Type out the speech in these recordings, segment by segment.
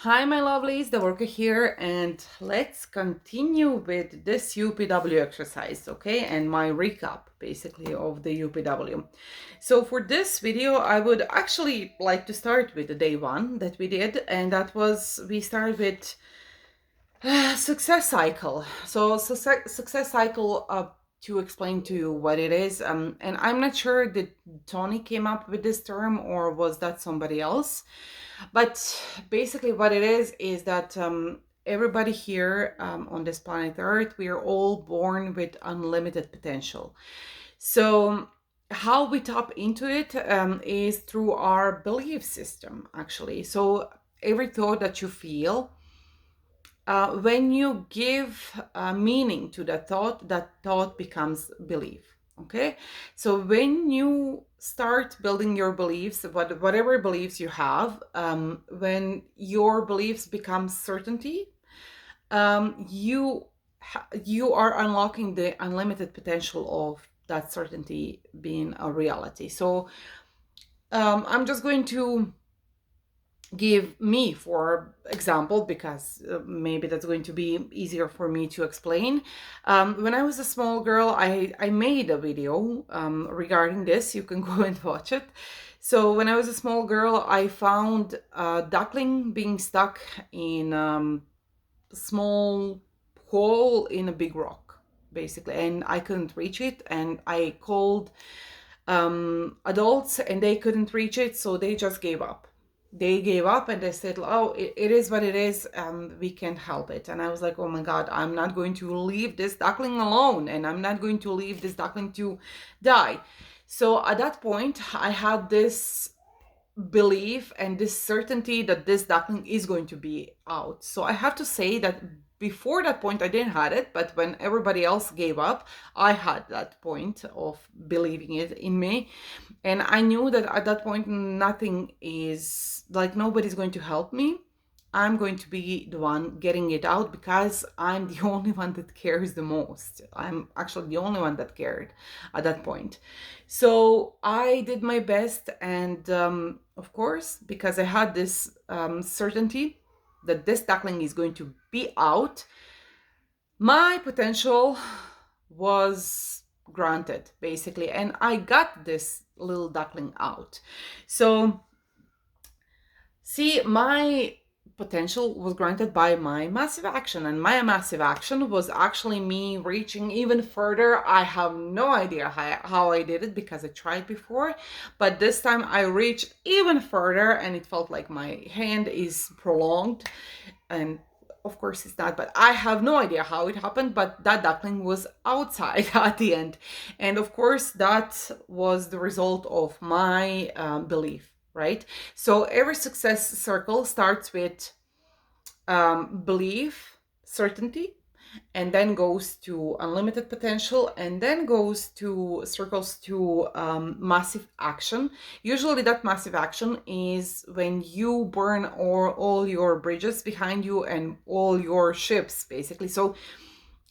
Hi, my lovelies, Davorka here, and let's continue with this UPW exercise, okay? And my recap, basically, of the UPW. So for this video, I would actually like to start with the day one that we did, and that was, we started with success cycle. So success cycle, to explain to you what it is, and I'm not sure that Tony came up with this term or was that somebody else. But basically, what it is that everybody here on this planet Earth, we are all born with unlimited potential. So, how we tap into it is through our belief system, actually. So, every thought that you feel, when you give meaning to that thought becomes belief. Okay, so when you start building your beliefs, whatever beliefs you have, when your beliefs become certainty, you are unlocking the unlimited potential of that certainty being a reality. So I'm just going to give me for example because maybe that's going to be easier for me to explain. When I was a small girl, I made a video regarding this. You can go and watch it. So when I was a small girl, I found a duckling being stuck in a small hole in a big rock, basically, and I couldn't reach it, and I called adults and they couldn't reach it, so they just gave up. They gave up and they said, oh, it is what it is, we can't help it. And I was like, oh my god, I'm not going to leave this duckling alone, and I'm not going to leave this duckling to die. So at that point I had this belief and this certainty that this duckling is going to be out. So I have to say that before that point I didn't had it, but when everybody else gave up, I had that point of believing it in me. And I knew that at that point nothing is like, nobody's going to help me. I'm going to be the one getting it out because I'm the only one that cares the most. I'm actually the only one that cared at that point. So I did my best, and of course, because I had this certainty that this duckling is going to be out, my potential was granted, basically, and I got this little duckling out. So see, my potential was granted by my massive action, and my massive action was actually me reaching even further. I have no idea how I did it because I tried before, but this time I reached even further, and it felt like my hand is prolonged. And of course it's not, but I have no idea how it happened, but that duckling was outside at the end. And of course that was the result of my belief, right? So every success circle starts with belief, certainty, and then goes to unlimited potential, and then goes to circles to massive action. Usually that massive action is when you burn all your bridges behind you and all your ships, basically. So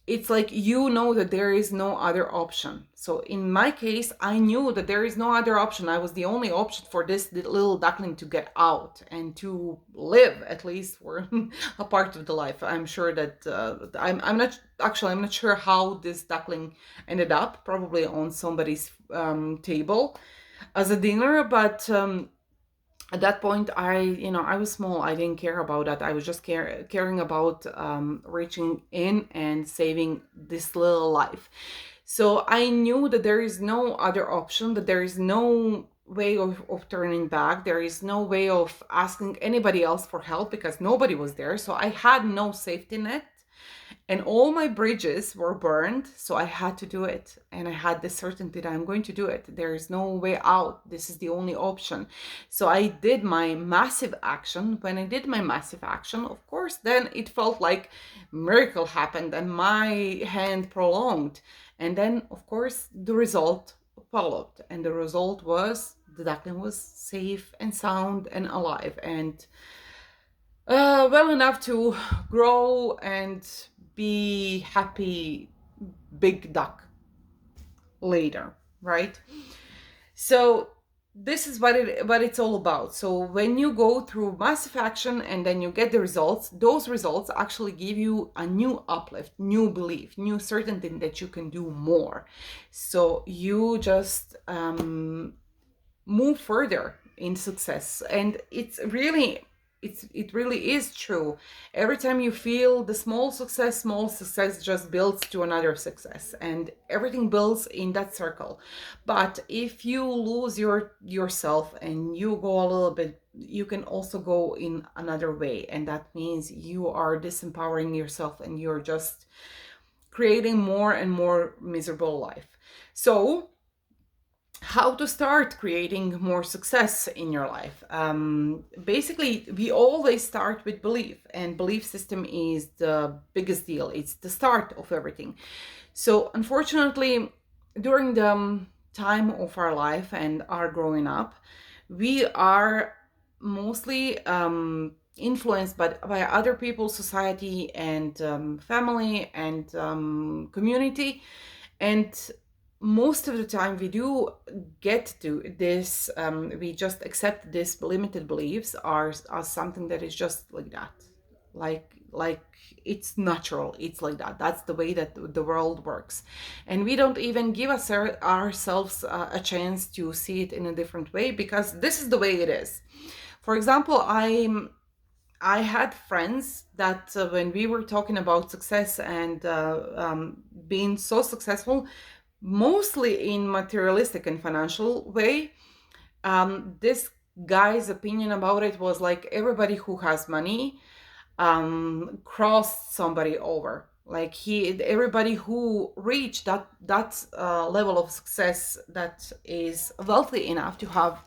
it's like, you know that there is no other option. So in my case, I knew that there is no other option. I was the only option for this little duckling to get out and to live, at least for a part of the life. I'm sure that I'm not sure how this duckling ended up, probably on somebody's table as a dinner, but at that point I was small. I didn't care about that. I was just caring about reaching in and saving this little life. So I knew that there is no other option, that there is no way of turning back. There is no way of asking anybody else for help because nobody was there. So I had no safety net, and all my bridges were burned, so I had to do it. And I had the certainty that I'm going to do it. There is no way out. This is the only option. So I did my massive action. When I did my massive action, of course, then it felt like miracle happened and my hand prolonged. And then, of course, the result followed. And the result was the duckling was safe and sound and alive, and well enough to grow and be happy big duck later, right? So this is what it's all about. So when you go through massive action and then you get the results, those results actually give you a new uplift, new belief, new certainty that you can do more. So you just move further in success. And it really is true. Every time you feel the small success just builds to another success, and everything builds in that circle. But if you lose yourself and you go a little bit, you can also go in another way, and that means you are disempowering yourself and you're just creating more and more miserable life. So how to start creating more success in your life. Basically, we always start with belief, and belief system is the biggest deal. It's the start of everything. So unfortunately, during the time of our life and our growing up, we are mostly influenced by other people, society, and family, and community. And most of the time we do get to this, we just accept these limited beliefs as something that is just like that, like it's natural, it's like that, that's the way that the world works. And we don't even give ourselves a chance to see it in a different way, because this is the way it is. For example, I had friends that when we were talking about success and being so successful, mostly in materialistic and financial way, this guy's opinion about it was like everybody who has money crossed somebody over. Like everybody who reached that level of success, that is wealthy enough to have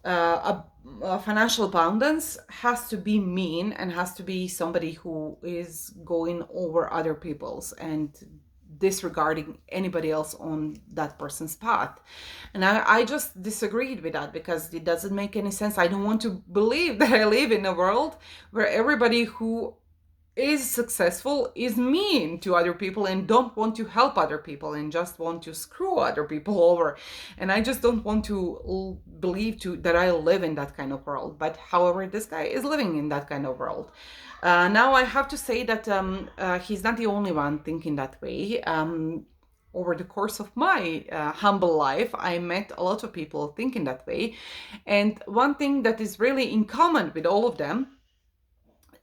a financial abundance, has to be mean and has to be somebody who is going over other people's and disregarding anybody else on that person's path. And I just disagreed with that, because it doesn't make any sense. I don't want to believe that I live in a world where everybody who is successful is mean to other people and don't want to help other people and just want to screw other people over. And I just don't want to believe that I live in that kind of world. But however, this guy is living in that kind of world. Now I have to say that he's not the only one thinking that way. Over the course of my humble life, I met a lot of people thinking that way. And one thing that is really in common with all of them,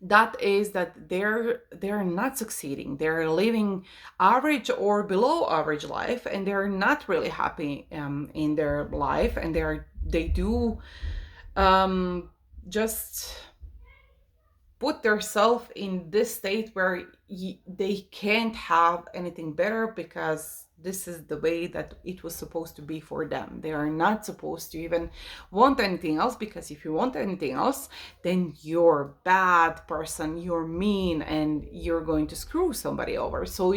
that is that they're not succeeding. They're living average or below average life, and they're not really happy in their life, and they do just put themselves in this state where they can't have anything better, because this is the way that it was supposed to be for them. They are not supposed to even want anything else, because if you want anything else, then you're a bad person, you're mean, and you're going to screw somebody over. So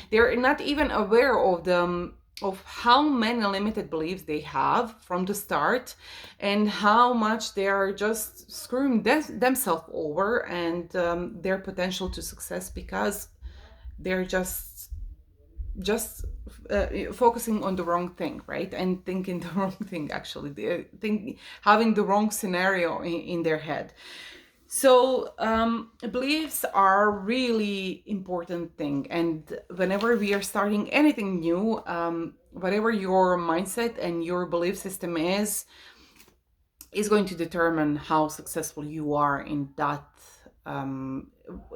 they're not even aware of how many limited beliefs they have from the start, and how much they are just screwing themselves over, and their potential to success, because they're just focusing on the wrong thing, right? And thinking the wrong thing, actually. They having the wrong scenario in their head. So beliefs are really important thing, and whenever we are starting anything new, whatever your mindset and your belief system is going to determine how successful you are um,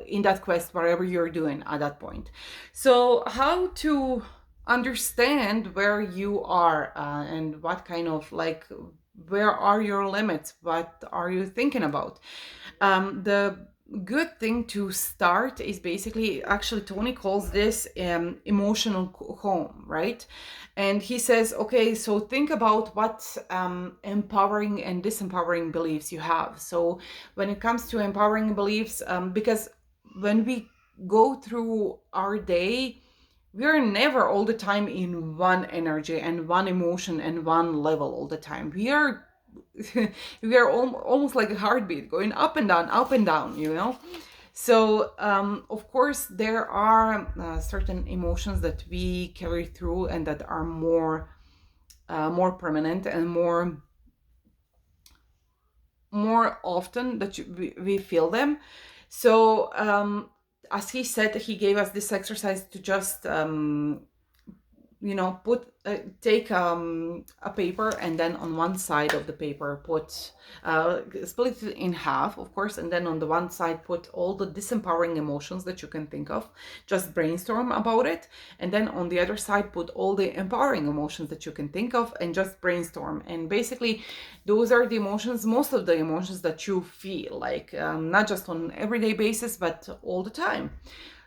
in that quest, whatever you're doing at that point. So how to understand where you are, and what kind of, like, where are your limits, what are you thinking about? The good thing to start is basically, actually Tony calls this emotional home, right? And he says, okay, so think about what empowering and disempowering beliefs you have. So when it comes to empowering beliefs, because when we go through our day, we're never all the time in one energy and one emotion and one level all the time. We are we are almost like a heartbeat, going up and down, you know. So of course there are certain emotions that we carry through and that are more permanent and more more often that we feel them. So as he said, he gave us this exercise to just put take a paper, and then on one side of the paper put split it in half, of course, and then on the one side put all the disempowering emotions that you can think of, just brainstorm about it, and then on the other side put all the empowering emotions that you can think of and just brainstorm. And basically those are the emotions, most of the emotions that you feel, like not just on everyday basis but all the time.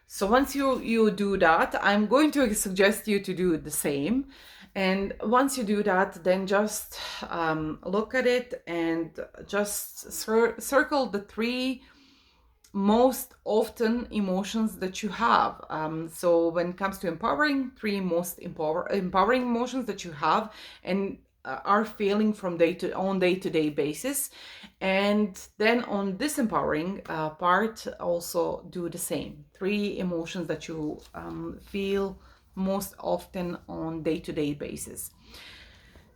So once you do that, I'm going to suggest you to do the same. And once you do that, then just look at it and just circle the three most often emotions that you have. So when it comes to empowering, three most empowering emotions that you have and are feeling from day-to-day basis. And then on disempowering part, also do the same. Three emotions that you feel most often on day-to-day basis.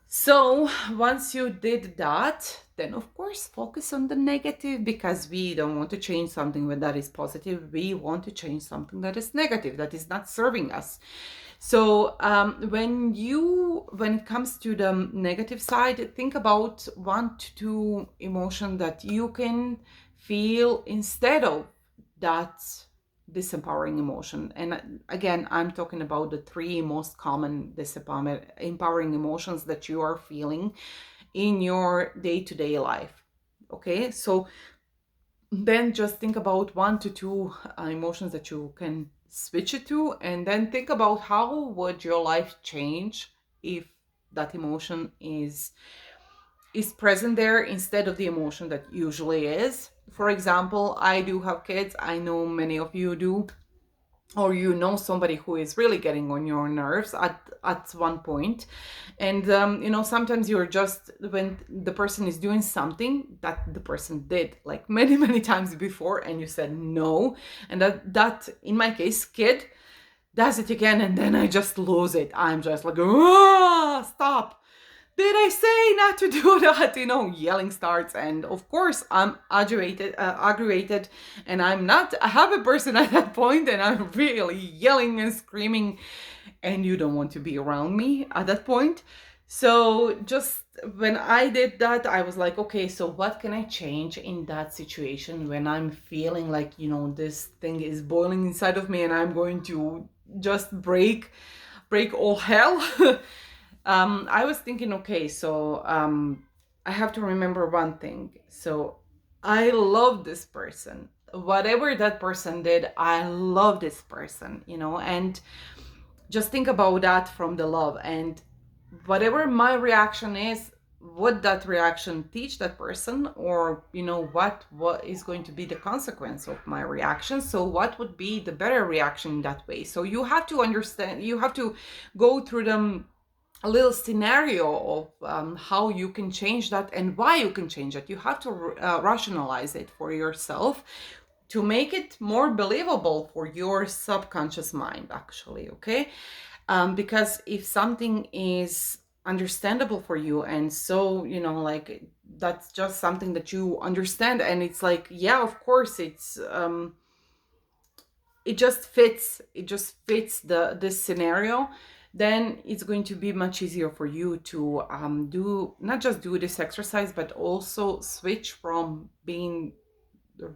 So once you did that, then of course focus on the negative, because we don't want to change something that is positive. We want to change something that is negative, that is not serving us. So when it comes to the negative side, think about 1 to 2 emotions that you can feel instead of that disempowering emotion. And again, I'm talking about the three most common disempowering emotions that you are feeling in your day-to-day life. Okay, so then just think about 1 to 2 emotions that you can switch it to, and then think about how would your life change if that emotion is present there instead of the emotion that usually is. For example, I do have kids. I know many of you do, or somebody who is really getting on your nerves at one point. And sometimes you're just, when the person is doing something that the person did like many many times before, and you said no, and that in my case, kid does it again, and then I just lose it. I'm just like, stop, did I say not to do that? Yelling starts. And of course, I'm aggravated, and I'm not a happy person at that point, and I'm really yelling and screaming, and you don't want to be around me at that point. So just when I did that, I was like, okay, so what can I change in that situation when I'm feeling like, this thing is boiling inside of me and I'm going to just break all hell. I was thinking, okay, so I have to remember one thing. So I love this person. Whatever that person did, I love this person, and just think about that from the love. And whatever my reaction is, would that reaction teach that person, or what is going to be the consequence of my reaction? So what would be the better reaction in that way? So you have to understand, you have to go through them a little scenario of how you can change that and why you can change it. You have to rationalize it for yourself to make it more believable for your subconscious mind, actually. Okay, because if something is understandable for you, and so like that's just something that you understand, and it's like, yeah, of course, it just fits this scenario, then it's going to be much easier for you to do, not just do this exercise, but also switch from being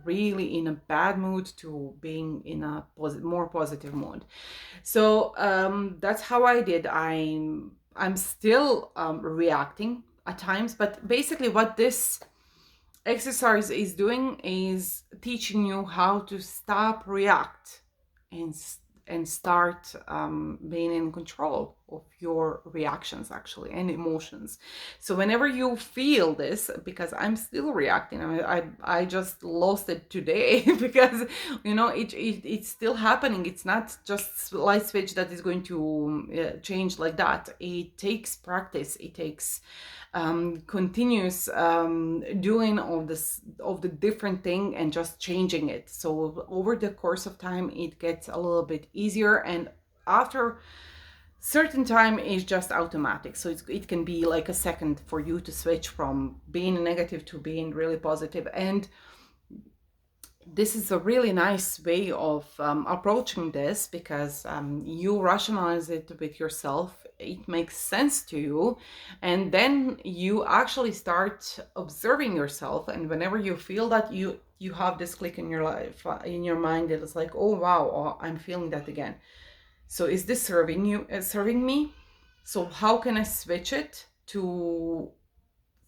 really in a bad mood to being in a more positive mood. So that's how I did. I'm still reacting at times, but basically what this exercise is doing is teaching you how to stop react and start being in control of your reactions, actually, and emotions. So whenever you feel this, because I'm still reacting, I just lost it today because it's still happening. It's not just light switch that is going to change like that. It takes practice. It takes continuous doing of the different thing and just changing it. So over the course of time, it gets a little bit easier, and after certain time is just automatic. So it can be like a second for you to switch from being negative to being really positive. And this is a really nice way of approaching this, because you rationalize it with yourself, it makes sense to you, and then you actually start observing yourself. And whenever you feel that you have this click in your life, in your mind, that is like, oh wow, oh, I'm feeling that again. So is this serving you, serving me? So how can I switch it to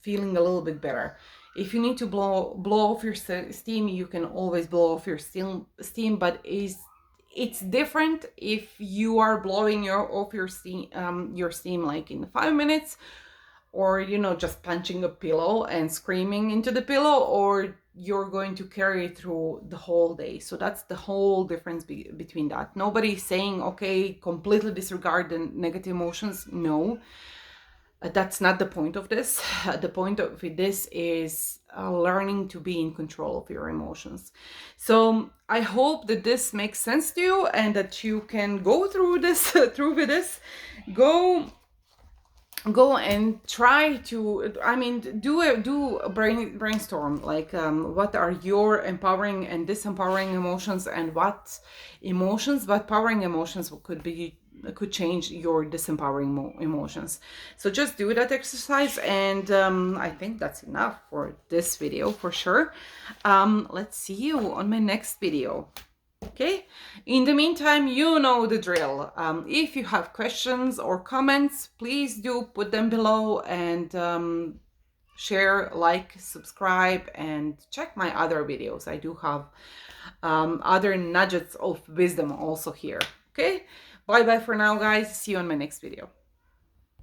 feeling a little bit better? If you need to blow off your steam, you can always blow off your steam, but it's different if you are blowing off your steam like in 5 minutes, or just punching a pillow and screaming into the pillow, or you're going to carry it through the whole day. So that's the whole difference between that. Nobody's saying, okay, completely disregard the negative emotions. No, that's not the point of this. The point of this is learning to be in control of your emotions. So I hope that this makes sense to you, and that you can go through this through with this. Go and try to, I mean, do a brainstorm, like what are your empowering and disempowering emotions, and what powering emotions could change your disempowering emotions. So just do that exercise, and I think that's enough for this video for sure. Let's see you on my next video. Okay, in the meantime, you know the drill. If you have questions or comments, please do put them below, and share, like, subscribe, and check my other videos. I do have other nuggets of wisdom also here. Okay, bye bye for now, guys. See you on my next video.